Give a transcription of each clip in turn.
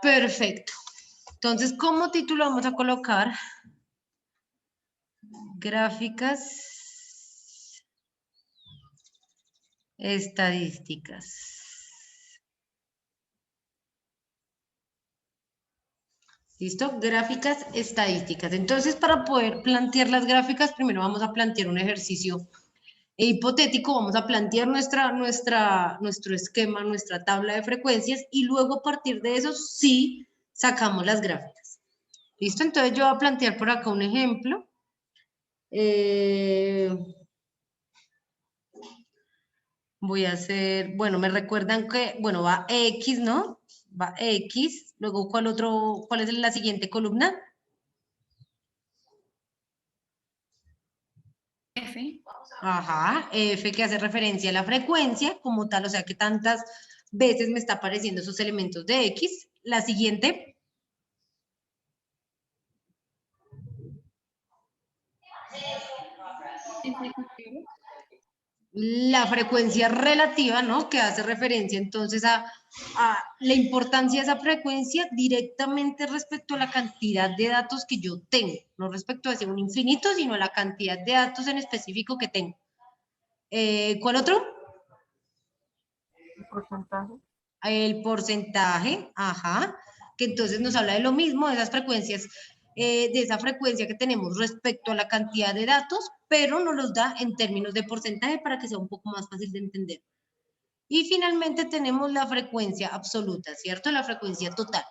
Perfecto. Entonces, como título vamos a colocar gráficas estadísticas. ¿Listo? Gráficas estadísticas. Entonces, para poder plantear las gráficas, primero vamos a plantear un ejercicio hipotético, vamos a plantear nuestro esquema, nuestra tabla de frecuencias y luego a partir de eso sí sacamos las gráficas. ¿Listo? Entonces yo voy a plantear por acá un ejemplo. Voy a hacer, bueno, me recuerdan que, bueno, va X, ¿no? Va X, luego ¿cuál es la siguiente columna? F. Ajá, F que hace referencia a la frecuencia como tal, o sea que tantas veces me está apareciendo esos elementos de X. La siguiente. La frecuencia relativa, ¿no? Que hace referencia entonces a la importancia de esa frecuencia directamente respecto a la cantidad de datos que yo tengo, no respecto a ser un infinito, sino a la cantidad de datos en específico que tengo. ¿Cuál otro? El porcentaje. El porcentaje, ajá, que entonces nos habla de lo mismo, de esas frecuencias, de esa frecuencia que tenemos respecto a la cantidad de datos, pero nos los da en términos de porcentaje para que sea un poco más fácil de entender. Y finalmente tenemos la frecuencia absoluta, ¿cierto? La frecuencia total.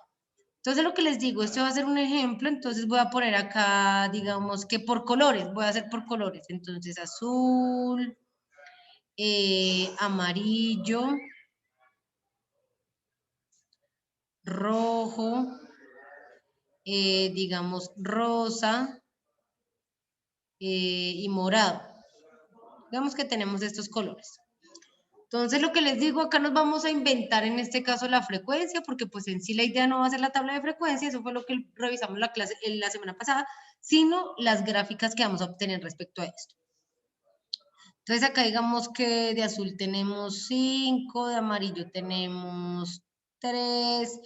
Entonces lo que les digo, esto va a ser un ejemplo, entonces voy a poner acá, digamos que por colores, voy a hacer por colores, entonces azul, amarillo, rojo, digamos rosa y morado. Digamos que tenemos estos colores. Entonces lo que les digo, acá nos vamos a inventar en este caso la frecuencia, porque pues en sí la idea no va a ser la tabla de frecuencia, eso fue lo que revisamos la clase la semana pasada, sino las gráficas que vamos a obtener respecto a esto. Entonces acá digamos que de azul tenemos 5, de amarillo tenemos 3,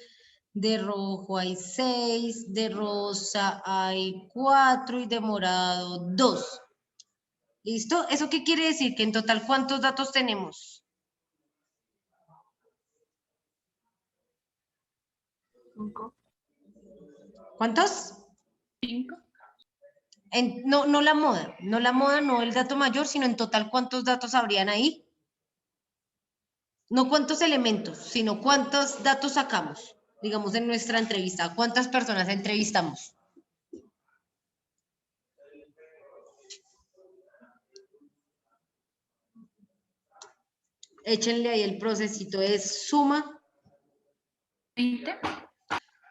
de rojo hay 6, de rosa hay 4 y de morado 2. ¿Listo? ¿Eso qué quiere decir? Que en total, ¿cuántos datos tenemos? 5. ¿Cuántos? 5. No la moda, no el dato mayor, sino en total, ¿cuántos datos habrían ahí? No cuántos elementos, sino cuántos datos sacamos, digamos, en nuestra entrevista. ¿Cuántas personas entrevistamos? Échenle ahí el procesito, es suma. 20.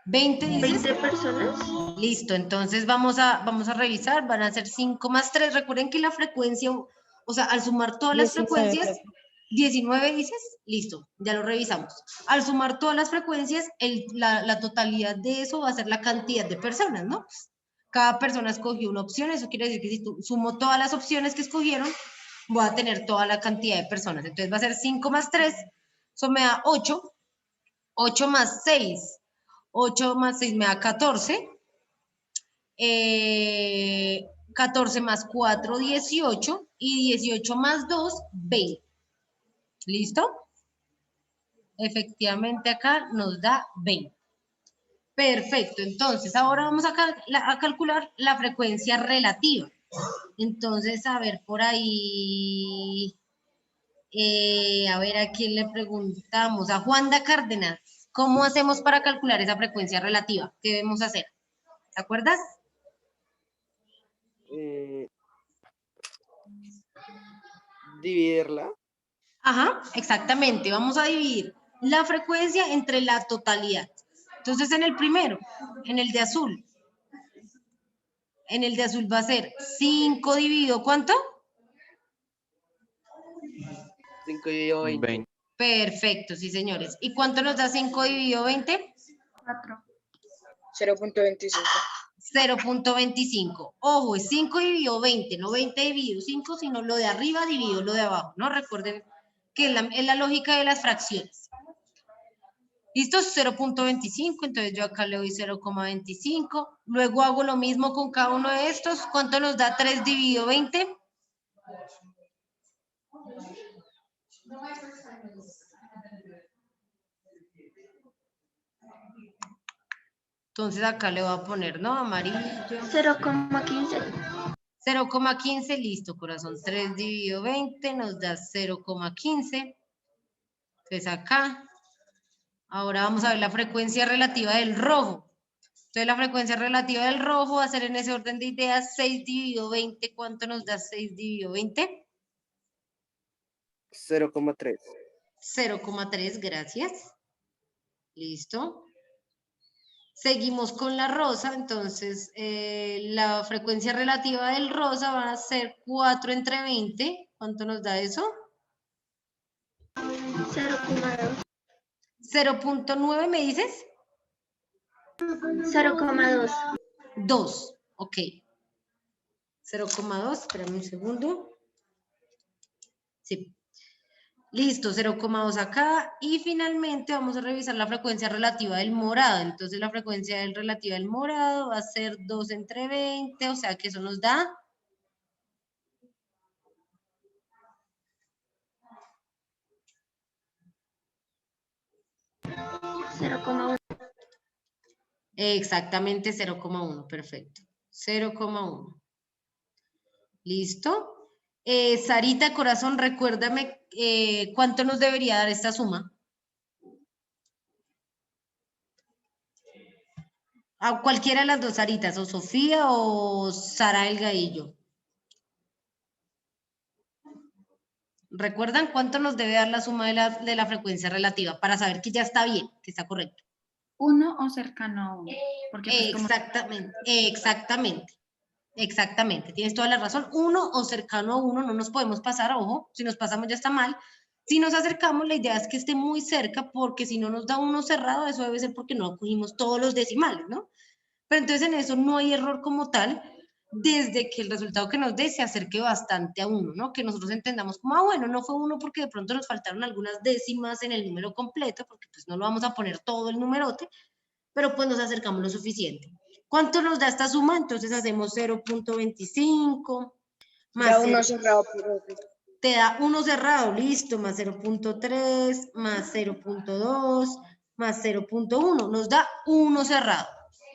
20, dices. 20 personas. Listo, entonces vamos a revisar, van a ser 5 más 3. Recuerden que la frecuencia, o sea, al sumar todas las 19, frecuencias, 19 dices, listo, ya lo revisamos. Al sumar todas las frecuencias, la totalidad de eso va a ser la cantidad de personas, ¿no? Cada persona escogió una opción, eso quiere decir que si sumo todas las opciones que escogieron, voy a tener toda la cantidad de personas. Entonces va a ser 5 más 3, eso me da 8, 8 más 6. 8 más 6 me da 14. 14 más 4, 18. Y 18 más 2, 20. ¿Listo? Efectivamente acá nos da 20. Perfecto. Entonces, ahora vamos a calcular la frecuencia relativa. Entonces, a ver, por ahí... a ver, ¿a quién le preguntamos? A Juanda Cárdenas. ¿Cómo hacemos para calcular esa frecuencia relativa? ¿Qué debemos hacer? ¿Te acuerdas? Dividirla. Ajá, exactamente. Vamos a dividir la frecuencia entre la totalidad. Entonces, en el primero, en el de azul. En el de azul va a ser 5 dividido, ¿cuánto? 5 dividido 20. Perfecto, sí, señores. ¿Y cuánto nos da 5 dividido 20? 4. 0.25. 0.25. Ojo, es 5 dividido 20, no 20 dividido 5, sino lo de arriba dividido lo de abajo, ¿no? Recuerden que es la lógica de las fracciones. ¿Listo? 0.25, entonces yo acá le doy 0,25. Luego hago lo mismo con cada uno de estos. ¿Cuánto nos da 3 dividido 20? Entonces acá le voy a poner, ¿no? Amarillo. 0,15. 0,15, listo, corazón. 3 dividido 20 nos da 0,15. Entonces acá. Ahora vamos a ver la frecuencia relativa del rojo. Entonces la frecuencia relativa del rojo va a ser en ese orden de ideas 6 dividido 20. ¿Cuánto nos da 6 dividido 20? 0,3. 0,3, gracias. Listo. Seguimos con la rosa, entonces la frecuencia relativa del rosa va a ser 4 entre 20. ¿Cuánto nos da eso? 0,2. 0.9, ¿me dices? 0,2. 2, ok. 0,2, espérame un segundo. Sí. Listo, 0,2 acá. Y finalmente vamos a revisar la frecuencia relativa del morado. Entonces la frecuencia relativa del morado va a ser 2 entre 20, o sea que eso nos da 0,1. exactamente 0,1, perfecto. 0,1. ¿Listo? Sarita, corazón, recuérdame cuánto nos debería dar esta suma. A cualquiera de las dos Saritas, o Sofía o Sara Elgadillo. ¿Recuerdan cuánto nos debe dar la suma de la frecuencia relativa para saber que ya está bien, que está correcto? 1 o cercano a 1. Porque pues como Exactamente, exactamente, tienes toda la razón. 1 o cercano a 1, no nos podemos pasar, ojo, si nos pasamos ya está mal. Si nos acercamos, la idea es que esté muy cerca, porque si no nos da 1 cerrado, eso debe ser porque no cogimos todos los decimales, ¿no? Pero entonces en eso no hay error como tal, desde que el resultado que nos dé se acerque bastante a 1, ¿no? Que nosotros entendamos como, bueno, no fue 1 porque de pronto nos faltaron algunas décimas en el número completo, porque pues no lo vamos a poner todo el numerote, pero pues nos acercamos lo suficiente. ¿Cuánto nos da esta suma? Entonces hacemos 0.25 más Da 1 cerrado, profe. te da 1 cerrado, listo, más 0.3, más 0.2, más 0.1, nos da 1 cerrado,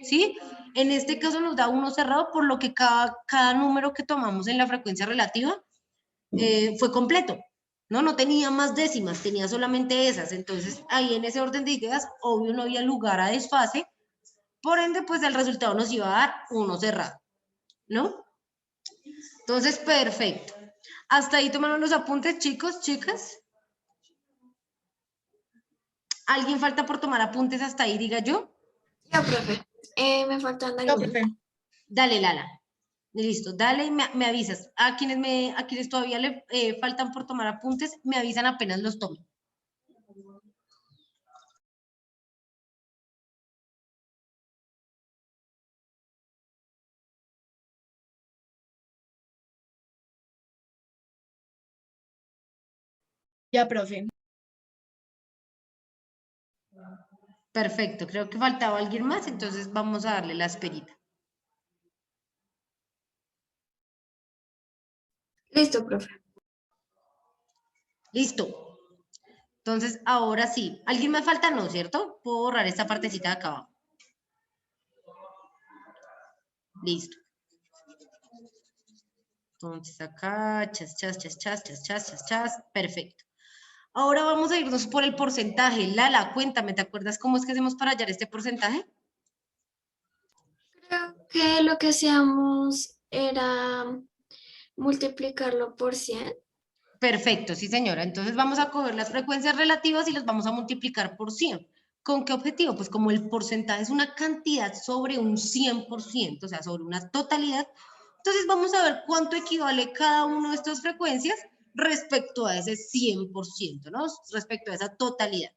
¿sí? En este caso nos da 1 cerrado, por lo que cada número que tomamos en la frecuencia relativa fue completo, ¿no? No tenía más décimas, tenía solamente esas. Entonces, ahí en ese orden de ideas, obvio no había lugar a desfase, por ende, pues el resultado nos iba a dar 1 cerrado, ¿no? Entonces, perfecto. Hasta ahí tomaron los apuntes, chicos, chicas. ¿Alguien falta por tomar apuntes hasta ahí, diga yo? Ya, profe. Me faltan algunos. Dale, Lala. Listo, dale y me avisas. A quienes todavía le faltan por tomar apuntes, me avisan apenas los tomen. Ya, profe. Perfecto, creo que faltaba alguien más, entonces vamos a darle la esperita. Listo, profe. Listo. Entonces, ahora sí. ¿Alguien más falta? No, ¿cierto? Puedo borrar esta partecita de acá abajo. Listo. Entonces acá, chas, chas, chas, chas, chas, chas, chas, chas. Perfecto. Ahora vamos a irnos por el porcentaje. Lala, cuéntame, ¿te acuerdas cómo es que hacemos para hallar este porcentaje? Creo que lo que hacíamos era multiplicarlo por 100. Perfecto, sí señora. Entonces vamos a coger las frecuencias relativas y las vamos a multiplicar por 100. ¿Con qué objetivo? Pues como el porcentaje es una cantidad sobre un 100%, o sea, sobre una totalidad, entonces vamos a ver cuánto equivale cada una de estas frecuencias respecto a ese 100%, ¿no? Respecto a esa totalidad.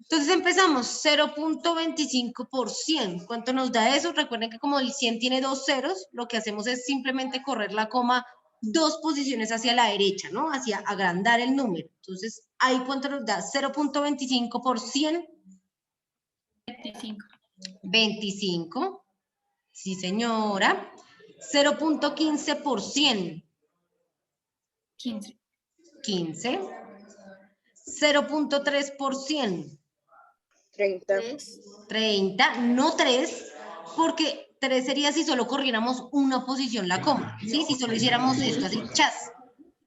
Entonces empezamos 0.25 por 100. ¿Cuánto nos da eso? Recuerden que como el 100 tiene 2 ceros, lo que hacemos es simplemente correr la coma 2 posiciones hacia la derecha, ¿no? Hacia agrandar el número. Entonces, ahí cuánto nos da 0.25 por 100. 25. 25. Sí, señora. 0.15 por 100. 15. 15. 0.3 por 100. 30. 30, no 3, porque 3 sería si solo corriéramos una posición la coma, ¿sí? Si solo hiciéramos esto así, chas.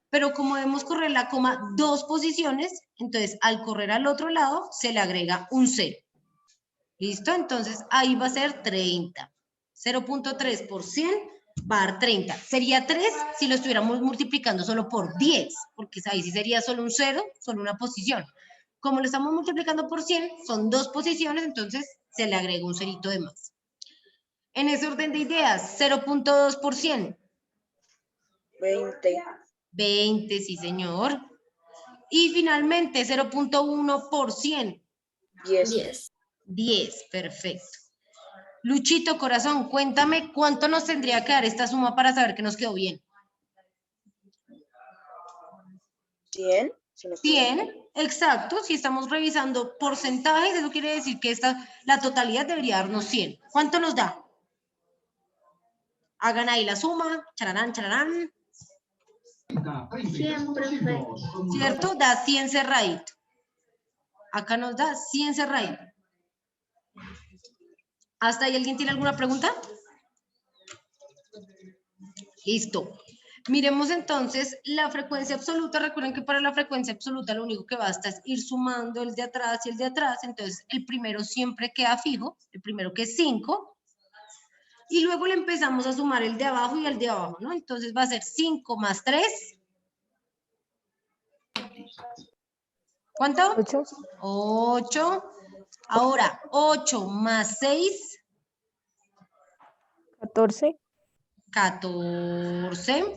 Pero como debemos correr la coma 2 posiciones, entonces al correr al otro lado se le agrega un 0. ¿Listo? Entonces ahí va a ser 30. 0.3 por 100 va a dar 30. Sería 3 si lo estuviéramos multiplicando solo por 10, porque ahí sí sería solo un 0, solo una posición. Como lo estamos multiplicando por 100, son 2 posiciones, entonces se le agrega un cerito de más. En ese orden de ideas, 0.2 por 100. 20. 20, sí señor. Y finalmente 0.1 por 100. 10. 10. 10, perfecto. Luchito, corazón, cuéntame cuánto nos tendría que dar esta suma para saber que nos quedó bien. 100. Si no estoy mal. 100, exacto. Si estamos revisando porcentajes, eso quiere decir que la totalidad debería darnos 100. ¿Cuánto nos da? Hagan ahí la suma. Chararán, chararán. 100, perfecto. ¿Cierto? Da 100 cerradito. Acá nos da 100 cerradito. ¿Hasta ahí alguien tiene alguna pregunta? Listo. Miremos entonces la frecuencia absoluta. Recuerden que para la frecuencia absoluta lo único que basta es ir sumando el de atrás y el de atrás. Entonces el primero siempre queda fijo, el primero que es 5. Y luego le empezamos a sumar el de abajo y el de abajo, ¿no? Entonces va a ser 5 más 3. ¿Cuánto? 8. 8. Ahora, 8 más 6. 14. 14.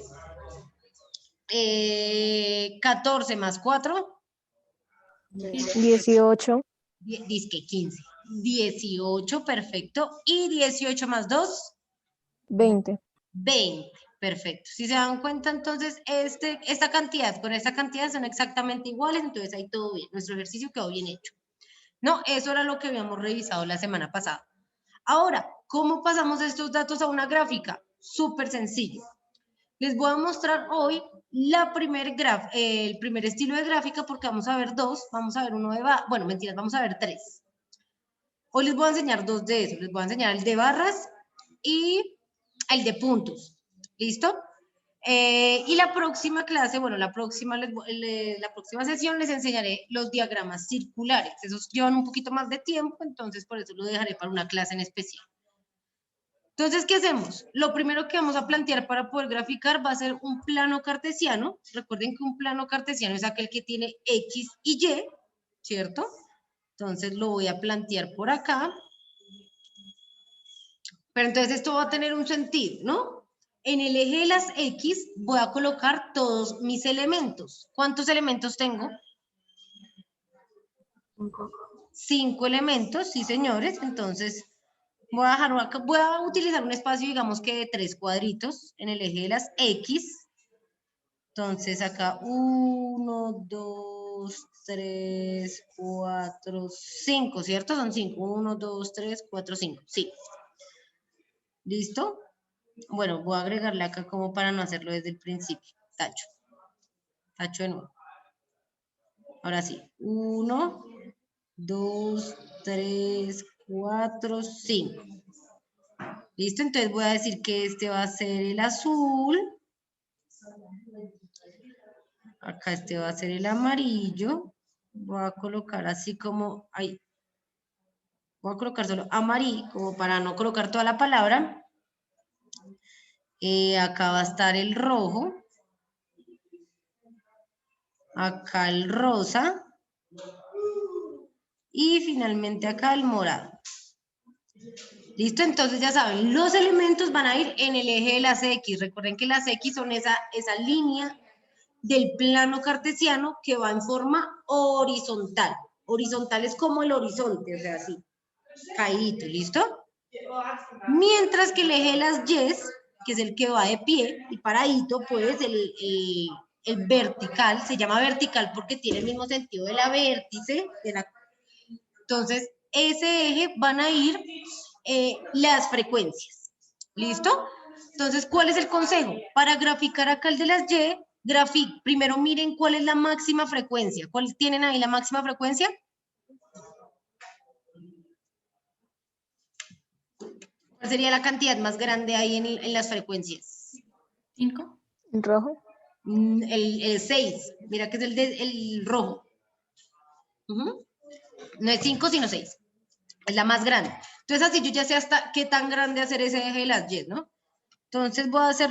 14 más 4. 18. Disque 15. 18, perfecto. Y 18 más 2. 20. 20, perfecto. Si se dan cuenta, entonces, esta cantidad con esta cantidad son exactamente iguales, entonces ahí todo bien. Nuestro ejercicio quedó bien hecho. No, eso era lo que habíamos revisado la semana pasada. Ahora, ¿cómo pasamos estos datos a una gráfica? Súper sencillo. Les voy a mostrar hoy el primer estilo de gráfica porque vamos a ver dos. Vamos a ver uno de bueno, mentiras, vamos a ver 3. Hoy les voy a enseñar 2 de esos. Les voy a enseñar el de barras y el de puntos. ¿Listo? Y la próxima clase, bueno, la próxima sesión les enseñaré los diagramas circulares. Esos llevan un poquito más de tiempo, entonces por eso lo dejaré para una clase en especial. Entonces, ¿qué hacemos? Lo primero que vamos a plantear para poder graficar va a ser un plano cartesiano. Recuerden que un plano cartesiano es aquel que tiene X y Y, ¿cierto? Entonces lo voy a plantear por acá. Pero entonces esto va a tener un sentido, ¿no? En el eje de las X voy a colocar todos mis elementos. ¿Cuántos elementos tengo? 5. 5 elementos, sí señores. Entonces voy a utilizar un espacio, digamos que de 3 cuadritos en el eje de las X. Entonces acá 1, 2, 3, 4, 5, ¿cierto? Son 5. 1, 2, 3, 4, 5. Sí. ¿Listo? Bueno, voy a agregarle acá como para no hacerlo desde el principio. Tacho. Tacho de nuevo. Ahora sí. 1, 2, 3, 4, 5. ¿Listo? Entonces voy a decir que este va a ser el azul. Acá este va a ser el amarillo. Voy a colocar así como... Ahí. Voy a colocar solo amarillo, como para no colocar toda la palabra. Acá va a estar el rojo. Acá el rosa. Y finalmente acá el morado. ¿Listo? Entonces ya saben, los elementos van a ir en el eje de las X. Recuerden que las X son esa línea del plano cartesiano que va en forma horizontal. Horizontal es como el horizonte, o sea, así, caído, ¿listo? Mientras que el eje de las Y, que es el que va de pie y paradito, pues el vertical, se llama vertical porque tiene el mismo sentido de la vértice. Entonces, ese eje van a ir las frecuencias. ¿Listo? Entonces, ¿cuál es el consejo? Para graficar acá el de las Y, primero miren cuál es la máxima frecuencia. ¿Cuál tienen ahí la máxima frecuencia? ¿Cuál sería la cantidad más grande ahí en las frecuencias? 5. Rojo. El 6. Mira que es el rojo. No es 5, sino 6. Es la más grande. Entonces, así yo ya sé hasta qué tan grande hacer ese eje de las Y, ¿no? Entonces, voy a hacer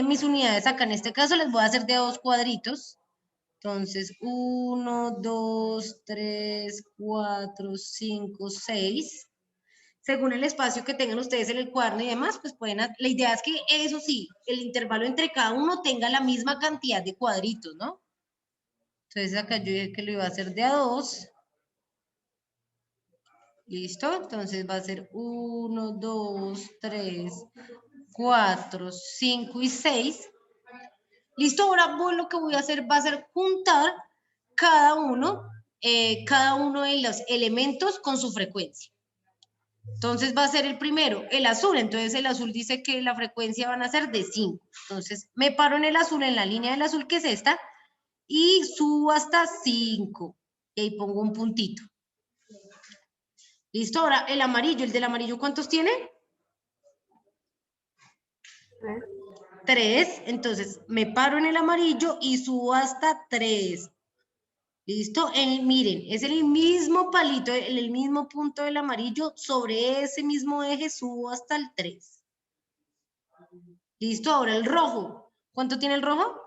mis unidades acá. En este caso, les voy a hacer de 2 cuadritos. Entonces, 1, 2, 3, 4, 5, 6. Según el espacio que tengan ustedes en el cuaderno y demás, pues pueden... La idea es que, eso sí, el intervalo entre cada uno tenga la misma cantidad de cuadritos, ¿no? Entonces, acá yo dije que lo iba a hacer de a 2. ¿Listo? Entonces va a ser 1, 2, 3, 4, 5 y 6. ¿Listo? Ahora lo que voy a hacer va a ser juntar cada uno de los elementos con su frecuencia. Entonces va a ser el primero, el azul. Entonces el azul dice que la frecuencia van a ser de 5. Entonces me paro en el azul, en la línea del azul que es esta, y subo hasta 5. Y ahí pongo un puntito. ¿Listo? Ahora el amarillo, el del amarillo, ¿cuántos tiene? 3. Entonces me paro en el amarillo y subo hasta 3. ¿Listo? Miren, es el mismo palito, el mismo punto del amarillo, sobre ese mismo eje subo hasta el 3. ¿Listo? Ahora el rojo. ¿Cuánto tiene el rojo?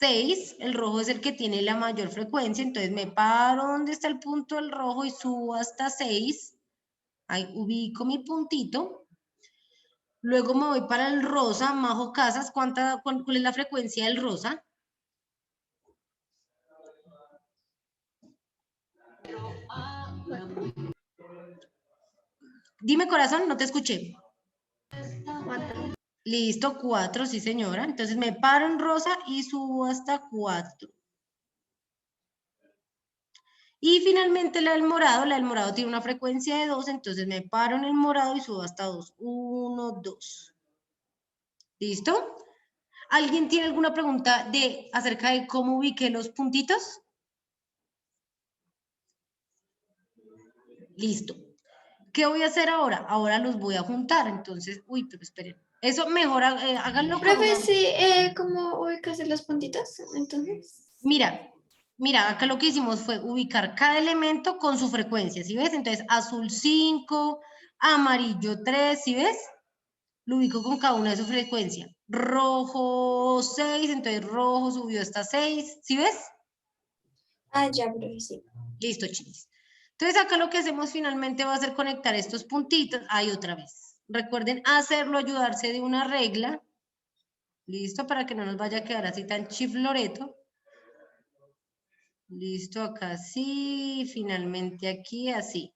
6. El rojo es el que tiene la mayor frecuencia, entonces me paro donde está el punto del rojo y subo hasta 6. Ahí ubico mi puntito. Luego me voy para el rosa, Majo Casas. ¿Cuál es la frecuencia del rosa? Dime, corazón, no te escuché. 4. Listo, 4, sí señora. Entonces me paro en rosa y subo hasta 4. Y finalmente la del morado tiene una frecuencia de 2, entonces me paro en el morado y subo hasta 2. 1, 2. ¿Listo? ¿Alguien tiene alguna pregunta acerca de cómo ubiqué los puntitos? Listo. ¿Qué voy a hacer ahora? Ahora los voy a juntar, entonces, pero esperen. Eso mejor háganlo con Profe, sí, ¿cómo ubicas los puntitos? Entonces. Mira, acá lo que hicimos fue ubicar cada elemento con su frecuencia, ¿sí ves? Entonces, azul 5, amarillo 3, ¿sí ves? Lo ubico con cada una de su frecuencia. Rojo 6, entonces rojo subió hasta 6, ¿sí ves? Ah, ya, profe, sí. Listo, chicos. Entonces acá lo que hacemos finalmente va a ser conectar estos puntitos. Ahí otra vez. Recuerden hacerlo, ayudarse de una regla. Listo, para que no nos vaya a quedar así tan chifloreto. Listo, acá sí, finalmente aquí así.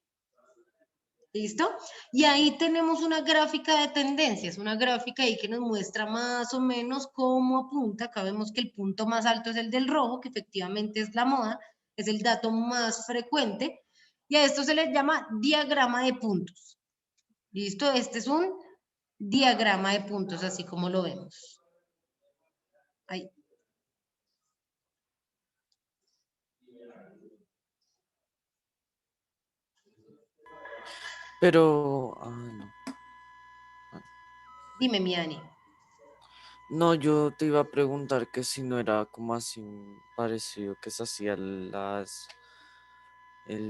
¿Listo? Y ahí tenemos una gráfica de tendencias, una gráfica ahí que nos muestra más o menos cómo apunta. Acá vemos que el punto más alto es el del rojo, que efectivamente es la moda, es el dato más frecuente. Y a esto se le llama diagrama de puntos. ¿Listo? Este es un diagrama de puntos, así como lo vemos. Ahí. Pero, no. Dime, mi Ani. No, yo te iba a preguntar que si no era como así parecido que se hacía el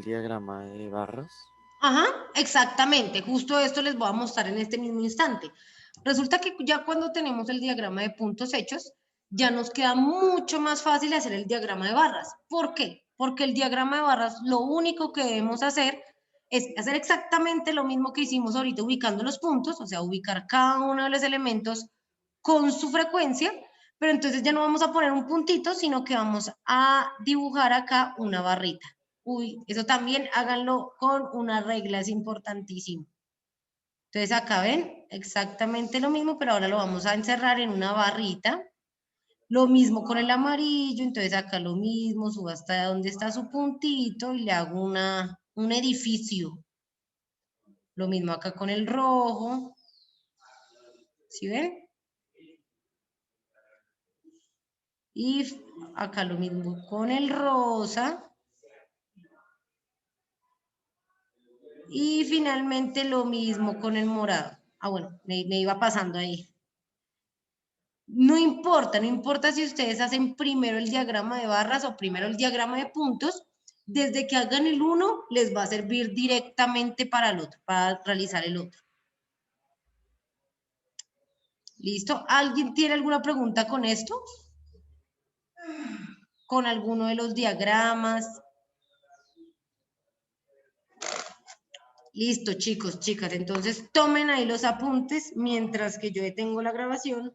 diagrama de barras. Ajá, exactamente. Justo esto les voy a mostrar en este mismo instante. Resulta que ya cuando tenemos el diagrama de puntos hechos, ya nos queda mucho más fácil hacer el diagrama de barras. ¿Por qué? Porque el diagrama de barras, lo único que debemos hacer es hacer exactamente lo mismo que hicimos ahorita ubicando los puntos, o sea, ubicar cada uno de los elementos con su frecuencia, pero entonces ya no vamos a poner un puntito, sino que vamos a dibujar acá una barrita. Uy, eso también háganlo con una regla, es importantísimo. Entonces acá ven exactamente lo mismo, pero ahora lo vamos a encerrar en una barrita. Lo mismo con el amarillo, entonces acá lo mismo, subo hasta donde está su puntito y le hago un edificio. Lo mismo acá con el rojo. ¿Sí ven? Y acá lo mismo con el rosa. Y finalmente lo mismo con el morado. Ah, bueno, me iba pasando ahí. No importa si ustedes hacen primero el diagrama de barras o primero el diagrama de puntos, desde que hagan el uno les va a servir directamente para el otro, para realizar el otro. ¿Listo? ¿Alguien tiene alguna pregunta con esto? ¿Con alguno de los diagramas? Listo, chicos, chicas. Entonces tomen ahí los apuntes mientras que yo detengo la grabación.